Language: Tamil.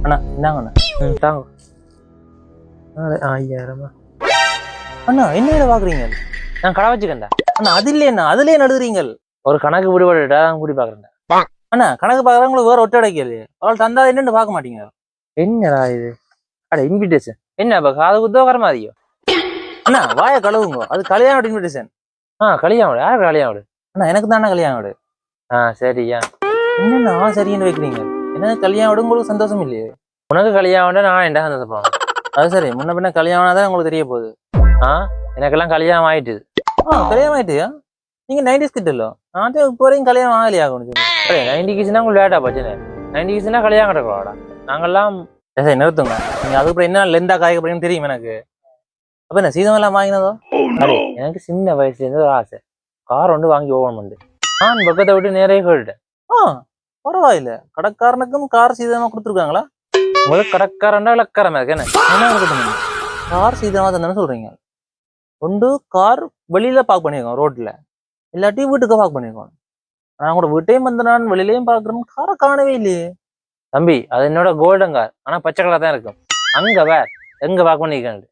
அண்ணா இந்தாங்க அண்ணா. தாங்க 5000 அண்ணா என்ன பாக்குறீங்க? நான் கடை வச்சுக்கேன்டா. அண்ணா அது இல்லையா, அதுலயே நடுதுறீங்க. ஒரு கணக்கு விடுபட்டுட்டா கூடி பாக்குறேன்டா. அண்ணா கணக்கு பாக்குறவங்களுக்கு வேற ஒட்ட அடைக்கல. அவள் தந்தா என்னன்னு பாக்க மாட்டீங்க. என்னடா இது? அட இன்விடேஷன் என்ன இப்ப காது குத்தோக்கிற மாதிரியோ? அண்ணா வாய கழுவுங்க, அது கல்யாணோட இன்விடேஷன். கல்யாணம் யாரு கல்யாணம்? அண்ணா எனக்கு தானே கல்யாணம். சரியா. என்னண்ணா சரின்னு வைக்கிறீங்க? என்ன கல்யாணம் உங்களுக்கு சந்தோஷம் இல்லையே? உனக்கு கல்யாணம் நான் என்ன சந்தோஷப்படுவேன்? அது சரி, முன்ன பின்ன கல்யாணம் தான் உங்களுக்கு தெரிய போகுது. எனக்கெல்லாம் கல்யாணம் ஆயிட்டுது. கல்யாணம் ஆயிட்டியா? நீங்க 90s கிட்ட இல்ல, நான் இப்போ வரைக்கும் கல்யாணம் ஆகலையா? 90 கிஸ்னா உங்களுக்கு லேட்டா பிரச்சனை. 90 கிஸ்னா கல்யாணம் கிடக்கூடாடா. நாங்கெல்லாம் சரி நிறுத்துங்க. நீங்க அதுக்கப்புறம் என்ன லெந்தா காய்க்கப்படுன்னு தெரியும் எனக்கு. அப்ப என்ன சீதம் எல்லாம் வாங்கினதோ? எனக்கு சின்ன வயசுல இருந்து ஒரு ஆசை, கார் ஒன்று வாங்கி ஓகணும். நான் பக்கத்தை விட்டு நேரே கேட்டுட்டேன். பரவாயில்ல, கடைக்காரனுக்கும் கார் சீதனமா கொடுத்துருக்காங்களா? உங்களுக்கு கடைக்காரண்டா இலக்காரமா இருக்கு என்ன இருக்கட்டும். கார் சீதனமா தானே சொல்றீங்க? ஒன்று கார் வெளியில பார்க் பண்ணிருக்கோம் ரோட்ல, இல்லாட்டி வீட்டுக்கு பார்க் பண்ணிருக்கோம். நான் கூட வீட்டையும் வந்து நான் வெளியிலையும் பாக்குறேன், காரை காணவே இல்லையே. தம்பி அது என்னோட கோல்டன் கார், ஆனா பச்சை கலர் தான் இருக்கும். அங்க வேற எங்க பார்க் பண்ணிருக்கேன்.